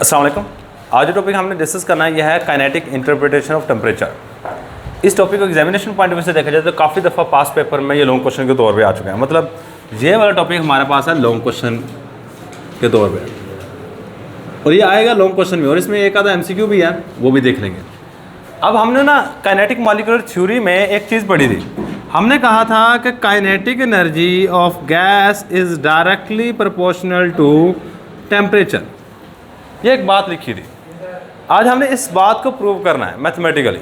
अस्सलाम वालेकुम। आज जो टॉपिक हमने डिस्कस करना है यह है काइनेटिक इंटरप्रिटेशन ऑफ टेम्परेचर। इस टॉपिक को एग्जामिनेशन पॉइंट ऑफ व्यू से देखा जाए तो काफ़ी दफ़ा पास पेपर में ये लॉन्ग क्वेश्चन के तौर पे आ चुका है। मतलब ये वाला टॉपिक हमारे पास है लॉन्ग क्वेश्चन के तौर पे, और ये आएगा लॉन्ग क्वेश्चन में, और इसमें एक आधा MCQ भी है, वो भी देख लेंगे। अब हमने ना काइनेटिक मॉलिक्यूलर थ्योरी में एक चीज़ पढ़ी थी। हमने कहा था कि kinetic energy of gas is directly proportional to temperature. ये एक बात लिखी थी। आज हमने इस बात को प्रूव करना है मैथमेटिकली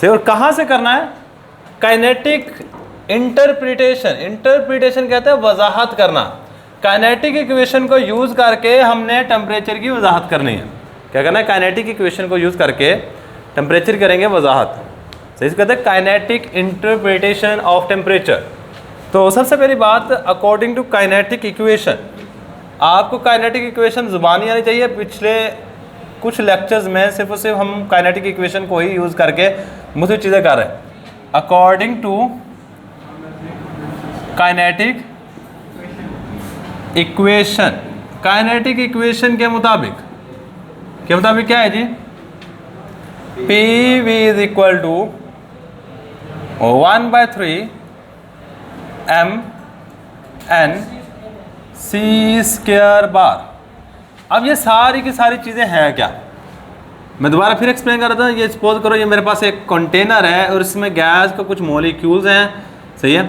से, और कहाँ से करना है? Kinetic interpretation. इंटरप्रिटेशन कहते हैं वजाहत करना। काइनेटिक इक्वेशन को यूज़ करके हमने टेम्परेचर की वजाहत करनी है। क्या करना है? काइनेटिक इक्वेशन को यूज़ करके टेम्परेचर करेंगे वजाहत। सही से कहते हैं काइनेटिक इंटरप्रिटेशन ऑफ टेम्परेचर। तो सबसे पहली बात, अकॉर्डिंग टू काइनेटिक इक्वेशन, आपको काइनेटिक इक्वेशन ज़ुबानी आनी चाहिए। पिछले कुछ लेक्चर्स में सिर्फ और सिर्फ हम काइनेटिक इक्वेशन को ही यूज़ करके मुझे चीज़ें कर रहे हैं। According to kinetic equation, kinetic equation के मुताबिक क्या है जी? PV is equal to 1/3 mn c² bar. अब ये सारी की सारी चीज़ें हैं क्या? मैं दोबारा फिर एक्सप्लेन कर रहा था। ये सपोज करो ये मेरे पास एक कंटेनर है और इसमें गैस का कुछ मॉलिक्यूल्स हैं, सही है,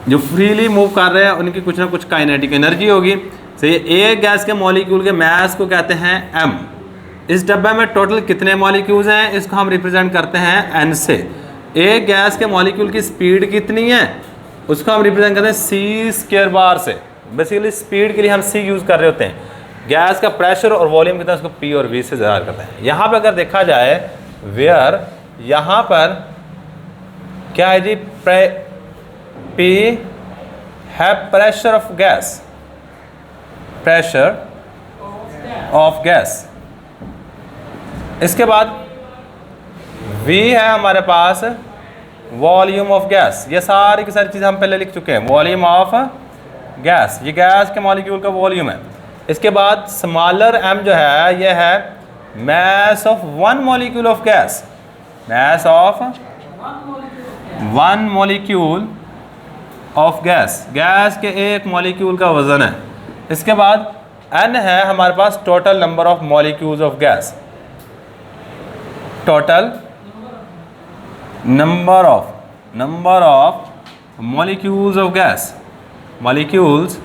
जो फ्रीली मूव कर रहे हैं, उनकी कुछ ना कुछ काइनेटिक एनर्जी होगी, सही है। एक गैस के मॉलिक्यूल के मास को कहते हैं m। इस डब्बे में टोटल कितने मॉलिक्यूल्स हैं, इसको हम रिप्रेजेंट करते हैं n से। एक गैस के मॉलिक्यूल की स्पीड कितनी है, उसको हम रिप्रेजेंट करते हैं c² बार से। बेसिकली स्पीड के लिए हम c यूज़ कर रहे होते हैं। गैस का प्रेशर और वॉल्यूम कितना, उसको P और V से ज़ाहिर करते हैं। यहाँ पे अगर देखा जाए वेयर, यहाँ पर क्या है जी? P है pressure of gas, pressure of gas. इसके बाद V है हमारे पास वॉल्यूम ऑफ गैस। ये सारी की सारी चीज़ें हम पहले लिख चुके हैं। वॉल्यूम ऑफ गैस, ये गैस के मॉलिक्यूल का वॉल्यूम है। इसके बाद स्मॉलर m जो है ये है mass of one molecule of gas, mass of one molecule of gas, gas के एक मॉलिक्यूल का वजन है। इसके बाद n है हमारे पास total number of molecules of gas, total number of molecules of gas, molecules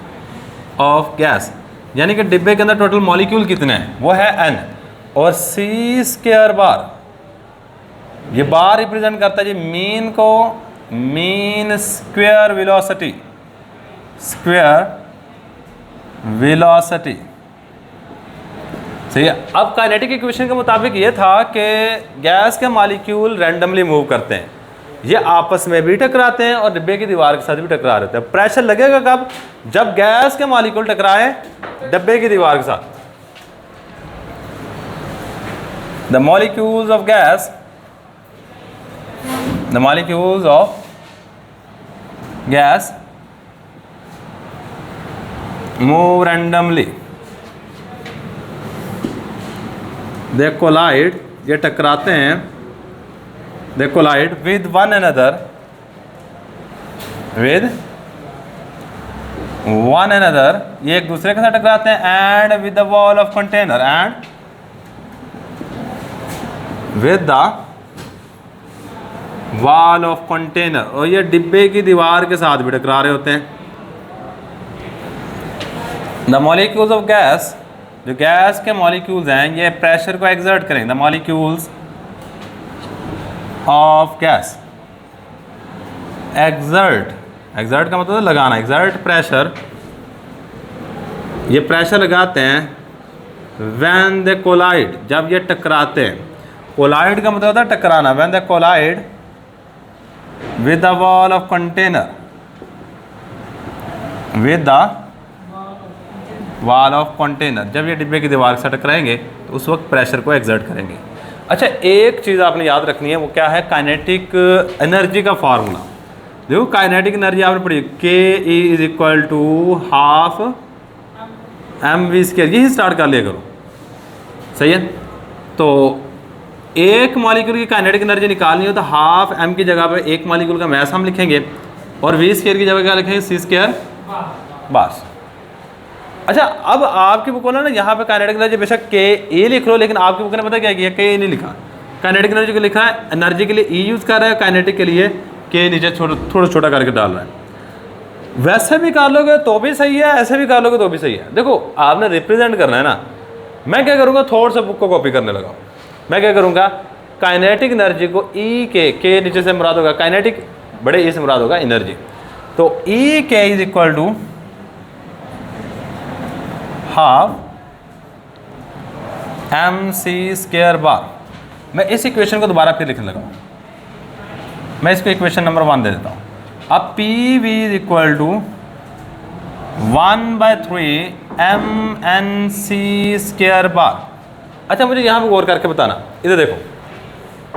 of gas, यानी कि डिब्बे के अंदर टोटल मॉलिक्यूल कितने हैं, वो है n। और c² बार, ये बार रिप्रेजेंट करता है जी मीन को, mean square velocity, square velocity, सही है। अब काइनेटिक इक्वेशन के मुताबिक ये था कि गैस के मॉलिक्यूल रैंडमली मूव करते हैं, ये आपस में भी टकराते हैं और डिब्बे की दीवार के साथ भी टकरा रहे हैं। प्रेशर लगेगा कब? जब गैस के मॉलिक्यूल टकराए डिब्बे की दीवार के साथ। The molecules of gas, the molecules of gas move randomly, they collide, ये टकराते हैं, they collide with one another, with one another, ये एक दूसरे के साथ टकराते हैं, and with the wall of container, and with the wall of container, और ये डिब्बे की दीवार के साथ भी टकरा रहे होते हैं। द मॉलिक्यूल्स ऑफ गैस, जो गैस के मॉलिक्यूल्स हैं ये प्रेशर को एक्सर्ट करेंगे। The molecules of gas, exert, exert का मतलब लगाना, एक्सर्ट प्रेशर, ये प्रेशर लगाते हैं व्हेन दे कोलाइड, जब ये टकराते हैं। कोलाइड का मतलब होता है टकराना। When they collide with the wall of container, with the wall of container, जब ये डिब्बे की दीवार से टकराएंगे तो उस वक्त प्रेशर को एक्सर्ट करेंगे। अच्छा, एक चीज़ आपने याद रखनी है, वो क्या है? काइनेटिक एनर्जी का फार्मूला। देखो काइनेटिक एनर्जी आपने पढ़ी, K E is equal to half mv², यही स्टार्ट कर लिया करो, सही है। तो एक मॉलिक्यूल की काइनेटिक एनर्जी निकालनी हो तो हाफ m की जगह पे एक मॉलिक्यूल का मास हम लिखेंगे और v² की जगह क्या लिखेंगे, c², बस। अच्छा, अब आपकी बुक वाला ना यहाँ पे काइनेटिक एनर्जी बेशक के ए लिख लो, लेकिन आपकी बुक ने पता क्या किया, के ए नहीं लिखा। काइनेटिक एनर्जी को लिखा है, एनर्जी के लिए ई यूज़ कर रहा है, काइनेटिक के लिए के नीचे थोड़ा छोटा करके डाल रहा है। वैसे भी कर लोगे तो भी सही है, ऐसे भी कर लोगे तो भी सही है। देखो आपने रिप्रेजेंट करना है ना, मैं क्या करूँगा, थोड़ा सा बुक को कॉपी करने लगा। मैं क्या करूँगा, काइनेटिक एनर्जी को ई के नीचे से मुराद होगा काइनेटिक, बड़े ई से मुराद होगा एनर्जी। तो E K is equal to half mc² bar. मैं इस इक्वेशन को दोबारा फिर लिखने लगा, मैं इसको इक्वेशन नंबर 1 दे देता हूँ। अब P V is equal to 1/3 mnc² bar. अच्छा, मुझे यहाँ पे गौर करके बताना, इधर देखो,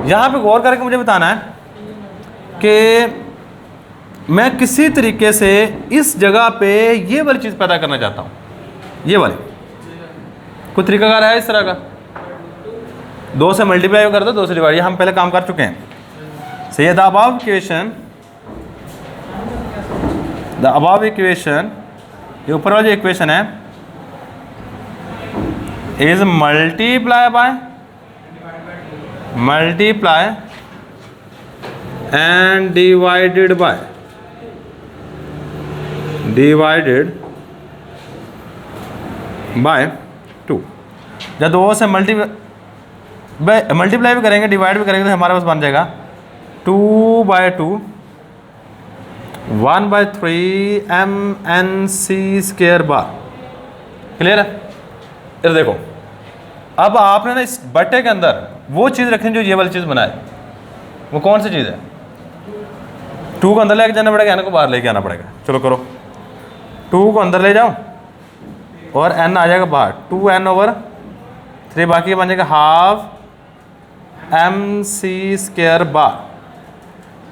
यहाँ पे गौर करके मुझे बताना है कि मैं किसी तरीके से इस जगह पे ये वाली चीज़ पैदा करना चाहता हूँ, ये वाली कोई तरीकाकार है इस तरह का, 2 से मल्टीप्लाई कर दो, 2 से डिवाइड, ये हम पहले काम कर चुके हैं, सही है। द अबव इक्वेशन, ये ऊपर वाली इक्वेशन है, is multiply and divided by 2। जब 2 से मल्टीप्लाई भी करेंगे, डिवाइड भी करेंगे, तो हमारे पास बन जाएगा 2/2 1/3 mnc² बार। क्लियर है? इधर देखो, अब आपने ना इस बट्टे के अंदर वो चीज़ रखनी जो ये वाली चीज़ बनाए। वो कौन सी चीज़ है? 2 को अंदर लेके जाना पड़ेगा, n को बाहर लेके आना पड़ेगा। चलो करो, 2 को अंदर ले जाओ और n आ जाएगा बाहर, 2n/3, बाकी बन जाएगा हाफ mc² बार।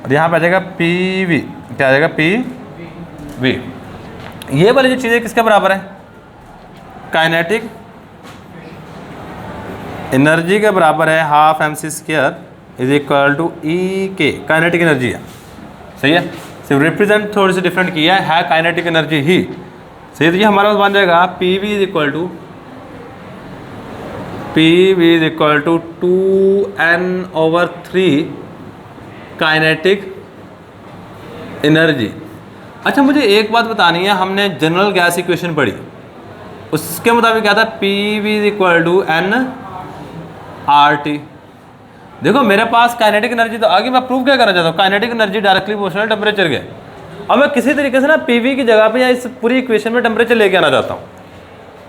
और यहाँ पे आ जाएगा PV, क्या आ जाएगा PV। ये वाली जो चीज़ें किसके बराबर है? काइनेटिक एनर्जी के बराबर है, half mc² is equal to E K, kinetic energy है, सही है। सिर्फ रिप्रेजेंट थोड़ी सी डिफरेंट किया है काइनेटिक एनर्जी ही, सही है। तो ये हमारे पास बन जाएगा PV is equal to 2n/3 kinetic energy. अच्छा, मुझे एक बात बतानी है, हमने जनरल गैस इक्वेशन पढ़ी, उसके मुताबिक क्या था, PV is equal to nRT। देखो मेरे पास काइनेटिक एनर्जी तो आगे, मैं प्रूव क्या करना चाहता हूँ, kinetic energy directly proportional temperature के। अब मैं किसी तरीके से ना PV की जगह पे या इस पूरी इक्वेशन में टेम्परेचर लेके आना चाहता हूँ,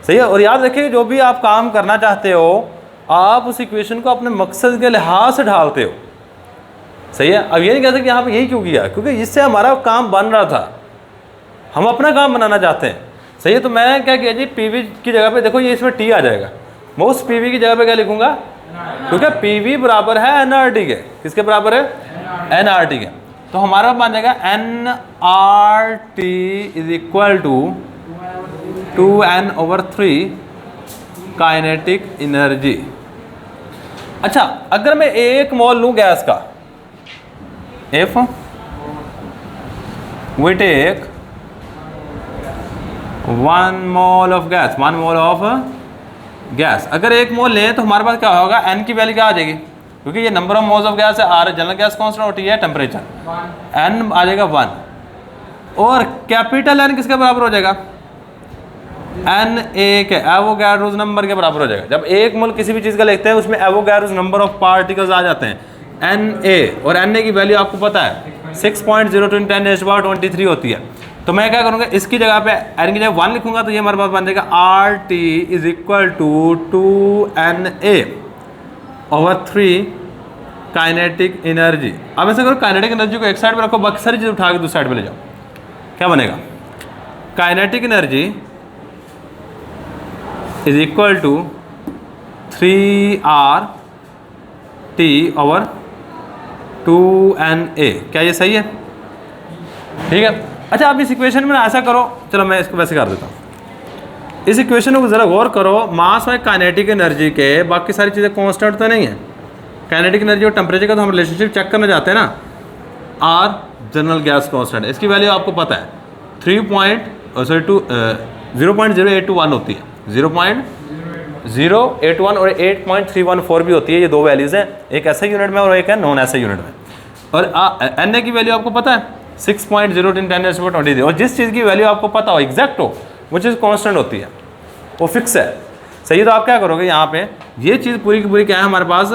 सही है। और याद रखिए, जो भी आप काम करना चाहते हो, आप उस इक्वेशन को अपने मकसद के लिहाज से ढालते हो, सही है। अब ये नहीं कह सकते यहाँ पे यही क्यों किया, क्योंकि इससे हमारा काम बन रहा था, हम अपना काम बनाना चाहते हैं, सही है। तो मैं क्या किया जी, PV की जगह पे देखो, ये इसमें T आ जाएगा, मैं उस PV की जगह पे क्या लिखूंगा, क्योंकि PV बराबर है nRT के। किसके बराबर है? nRT के। तो हमारा बन जाएगा nRT is equal to 2n/3 kinetic energy. अच्छा, अगर मैं 1 मोल लूँ गैस का, if we take 1 mole of gas, 1 mole of gas, अगर 1 मोल लें तो हमारे पास क्या होगा, n की वैल्यू क्या आ जाएगी, क्योंकि ये number of moles of gas है, R जनरल गैस कांस्टेंट होती है टेम्परेचर, n आ जाएगा 1। और कैपिटल N किसके बराबर हो जाएगा, Na के एवोगैड्रोस नंबर के बराबर हो जाएगा। जब 1 मोल किसी भी चीज़ का लिखते हैं, उसमें एवोगैड्रोस नंबर ऑफ पार्टिकल्स आ जाते हैं, Na, और Na की वैल्यू आपको पता है 6.02 होती है। तो मैं क्या करूँगा, इसकी जगह पे n की जगह 1 लिखूंगा, तो ये हमारे पास बन जाएगा RT is equal to 2Na/3 kinetic energy. अब ऐसा करो, काइनेटिक एनर्जी को एक साइड में रखो, बाकी सारी चीज़ उठा के दूसरी साइड पे ले जाओ, क्या बनेगा, kinetic energy is equal to 3RT/2Na। क्या ये सही है? ठीक है। अच्छा, अब इस इक्वेशन में ऐसा करो, चलो मैं इसको वैसे कर देता हूँ, इस इक्वेशन को ज़रा गौर करो, मास में काइनेटिक एनर्जी के बाकी सारी चीज़ें कांस्टेंट तो नहीं है। काइनेटिक एनर्जी और टेम्परेचर का तो हम रिलेशनशिप चेक करना चाहते हैं ना। आर जनरल गैस कांस्टेंट, इसकी वैल्यू आपको पता है 0.081 होती है, 0.081 और 8.314 भी होती है। ये दो वैल्यूज़ हैं, एक ऐसा यूनिट में और एक है नॉन ऐसा यूनिट में। और एन ए की वैल्यू आपको पता है 6.010 और जिस चीज़ की वैल्यू आपको पता हो एग्जैक्ट हो वो चीज़ कांस्टेंट होती है, वो फिक्स है। सही है, तो आप क्या करोगे यहाँ पे ये चीज़ पूरी की पूरी क्या है हमारे पास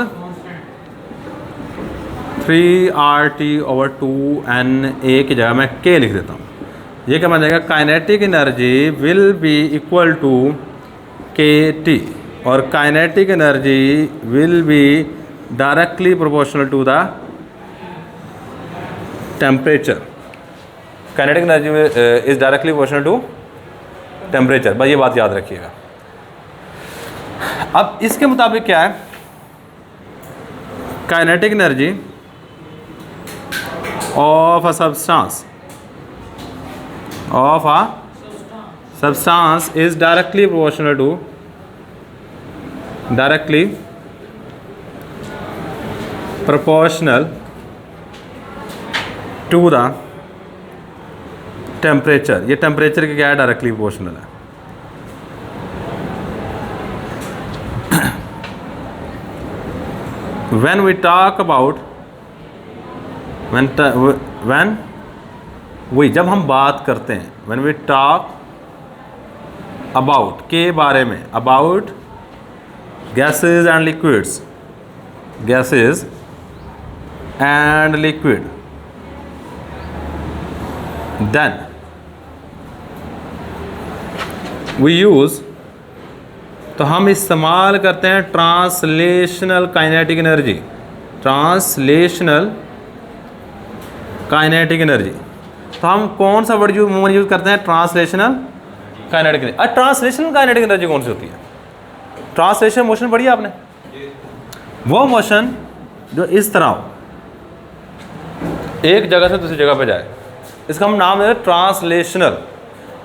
3RT/2NA की जगह मैं K लिख देता हूँ। ये क्या बन जाएगा, kinetic energy will be equal to KT और kinetic energy will be directly proportional to the temperature. Kinetic energy is directly proportional to temperature, बस ये बात याद रखिएगा। अब इसके मुताबिक क्या है, kinetic energy of a substance is directly proportional to the temperature। ये टेम्परेचर के क्या है, डायरेक्टली प्रोपोर्शनल है। when we talk about जब हम बात करते हैं when we talk about के बारे में, about gases and liquids, then we use, तो हम इस्तेमाल करते हैं ट्रांसलेशनल काइनेटिक एनर्जी। तो हम कौन सा वर्ड यूज करते हैं, translational kinetic energy. Translational kinetic energy कौन सी होती है, ट्रांसलेशन मोशन पढ़ी आपने, वो मोशन जो इस तरह हो, एक जगह से दूसरी जगह पे जाए, इसका हम नाम है ट्रांसलेशनल।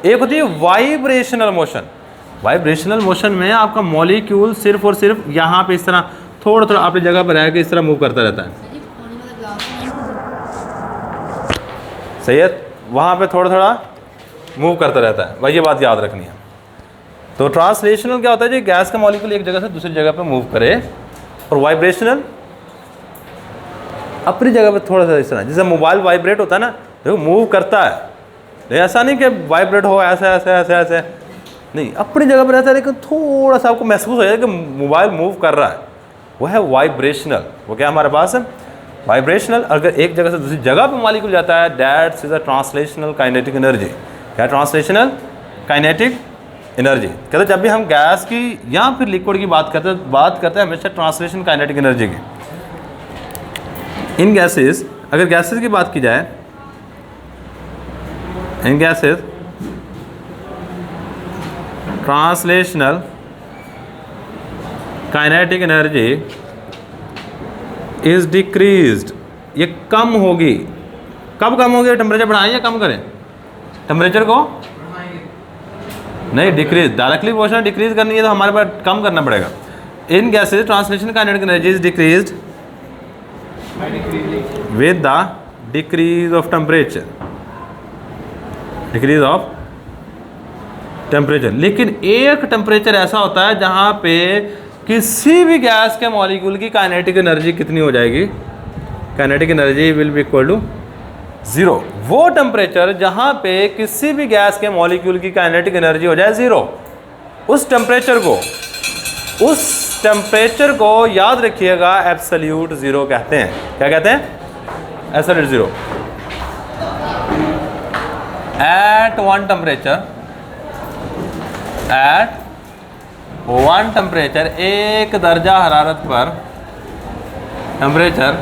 एक होती है वाइब्रेशनल मोशन। वाइब्रेशनल मोशन में आपका मॉलिक्यूल सिर्फ और सिर्फ यहाँ पे इस तरह थोड़ा थोड़ा अपनी जगह पर रह के इस तरह मूव करता रहता है। सही है, वहाँ पे थोड़ा थोड़ा मूव करता रहता है, भाई ये बात याद रखनी है। तो ट्रांसलेशनल क्या होता है, जो गैस का मॉलिक्यूल एक जगह से दूसरी जगह पे मूव करे, और वाइब्रेशनल अपनी जगह पे थोड़ा सा इस तरह, जैसे मोबाइल वाइब्रेट होता है ना, देखो मूव करता है, लेकिन ऐसा नहीं कि वाइब्रेट हो ऐसे ऐसे ऐसे ऐसे नहीं, अपनी जगह पर रहता है, लेकिन थोड़ा सा आपको महसूस हो जाए कि मोबाइल मूव कर रहा है, वो है वाइब्रेशनल। वो क्या हमारे पास है, वाइब्रेशनल। अगर एक जगह से दूसरी जगह पे मॉलिक्यूल जाता है, that's is a translational kinetic energy. क्या ट्रांसलेशनल काइनेटिक एनर्जी कहते हैं, जब भी हम गैस की या फिर लिक्विड की बात करते हैं हमेशा ट्रांसलेशन काइनेटिक एनर्जी की। इन गैसेस, अगर गैसेस की बात की जाए, in gases translational kinetic energy is decreased, ये कम होगी। कब कम होगी, टेम्परेचर बढ़ाएं या कम करें, टेम्परेचर को नहीं, डिक्रीज, डायरेक्टली प्रोपोर्शनल डिक्रीज करनी है तो हमारे पास कम करना पड़ेगा। In gases translation kinetic energy is decreased with the decrease of temperature, decrease of temperature. लेकिन एक टेम्परेचर ऐसा होता है जहां पे किसी भी गैस के मॉलिक्यूल की काइनेटिक एनर्जी कितनी हो जाएगी, kinetic energy will be equal to 0। वो टेम्परेचर जहां पे किसी भी गैस के मॉलिक्यूल की काइनेटिक एनर्जी हो जाए 0, उस टेम्परेचर को याद रखिएगा एब्सोल्यूट 0 कहते हैं। क्या कहते हैं, एब्सोल्यूट 0। एट वन टेम्परेचर, एक दर्जा हरारत पर टेम्परेचर,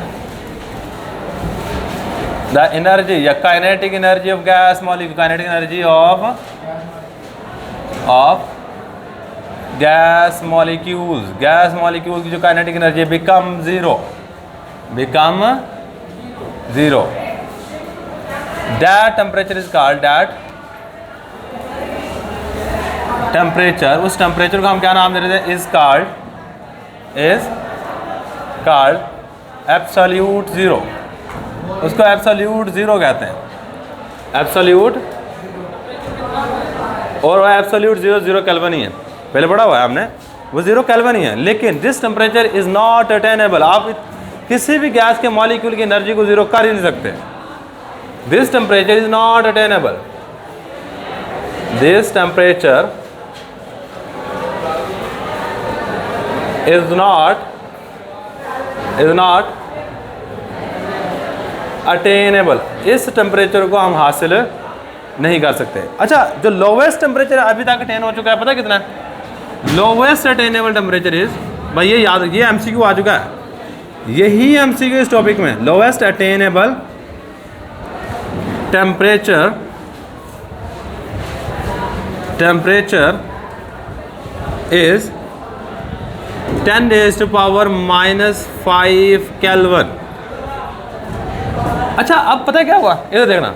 द एनर्जी या kinetic energy of gas molecule, kinetic energy of gas molecule की जो kinetic energy become zero. That temperature is called, that temperature, उस टेम्परेचर को हम क्या नाम दे रहे थे, इज कॉल्ड एब्सोल्यूट ज़ीरो। उसको एब्सोल्यूट ज़ीरो कहते हैं, एब्सोल्यूट, और वह एब्सोल्यूट ज़ीरो केल्विन ही है, पहले पढ़ा हुआ है हमने, वो ज़ीरो केल्विन ही है। लेकिन this temperature is not attainable, आप किसी भी गैस के मॉलिक्यूल की एनर्जी को ज़ीरो कर ही नहीं सकते। This temperature is not attainable, this temperature is not attainable, इस टेम्परेचर को हम हासिल नहीं कर सकते। अच्छा, जो लोवेस्ट टेम्परेचर अभी तक अटेन हो चुका है पता कितना है? लोवेस्ट अटेनेबल टेम्परेचर इज, भाई ये याद, ये एमसीक्यू आ चुका है, यही एमसीक्यू इस टॉपिक में। Lowest attainable temperature is 10⁻⁻⁵ kelvin. अच्छा, अब पता है क्या हुआ, इधर देखना,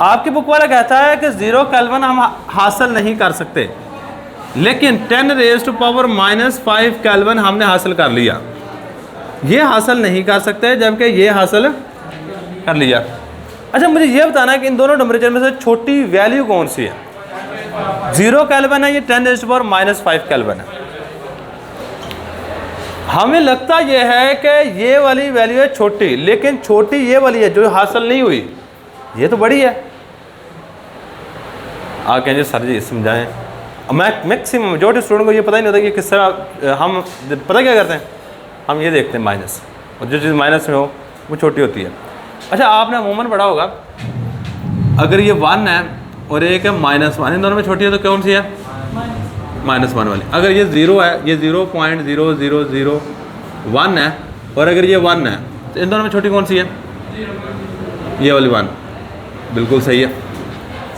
आपकी बुक वाला कहता है कि 0 केल्विन हम हासिल नहीं कर सकते, लेकिन 10⁻⁻⁵ केल्विन हमने हासिल कर लिया। ये हासिल नहीं कर सकते जबकि ये हासिल कर लिया। अच्छा, मुझे ये बताना है कि इन दोनों टेम्परेचर में से छोटी वैल्यू कौन सी है? 0 केल्विन है, ये 10⁻⁻⁵ केल्विन है। हमें लगता यह है कि ये वाली वैल्यू है छोटी, लेकिन छोटी ये वाली है जो हासिल नहीं हुई, ये तो बड़ी है। आप कहेंगे सर जी समझाएं, मैक्सिमम मेजॉरिटी स्टूडेंट को ये पता ही नहीं होता कि किस तरह हम पता क्या करते हैं, हम ये देखते हैं माइनस, और जो चीज़ माइनस में हो वो छोटी होती है। अच्छा, आपने अमूमन पढ़ा होगा, अगर ये 1 है और एक है -1, इन दोनों में छोटी है तो कौन सी है? -1 वाली। अगर ये 0 है, ये 0.0001 है, और अगर ये 1 है तो इन दोनों में छोटी कौन सी है? ये वाली 1। बिल्कुल सही है,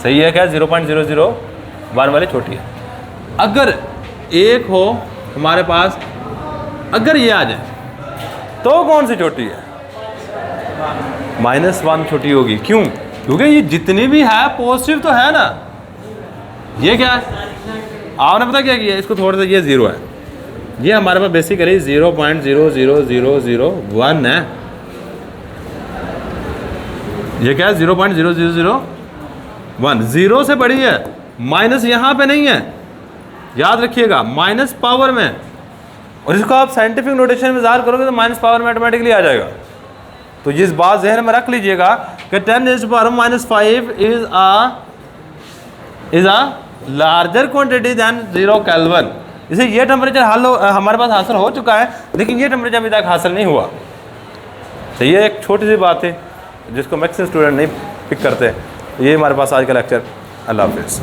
सही है क्या? 0.001 वाली छोटी है। अगर एक हो हमारे पास, अगर ये आ जाए तो कौन सी छोटी है? -1 छोटी होगी। क्यों? क्योंकि ये जितनी भी है पॉजिटिव तो है ना। ये क्या है, आपने पता क्या किया, इसको थोड़ा सा, ये 0 है, ये हमारे पास बेसिकली 0.00001 है। ये क्या है? 0.0001, 0 से बड़ी है, माइनस यहाँ पे नहीं है, याद रखिएगा, माइनस पावर में। और इसको आप साइंटिफिक नोटेशन में ज़ाहिर करोगे तो माइनस पावर में ऑटोमेटिकली आ जाएगा। तो ये इस बात जहन में रख लीजिएगा कि 10⁻⁵ is a larger quantity than 0 kelvin. इसे ये टेम्परेचर हमारे पास हासिल हो चुका है, लेकिन ये टेम्परेचर अभी तक हासिल नहीं हुआ। तो ये एक छोटी सी बात है जिसको मैक्सिमम स्टूडेंट नहीं पिक करते। ये हमारे पास आज का लेक्चर। अल्लाह हाफिज़।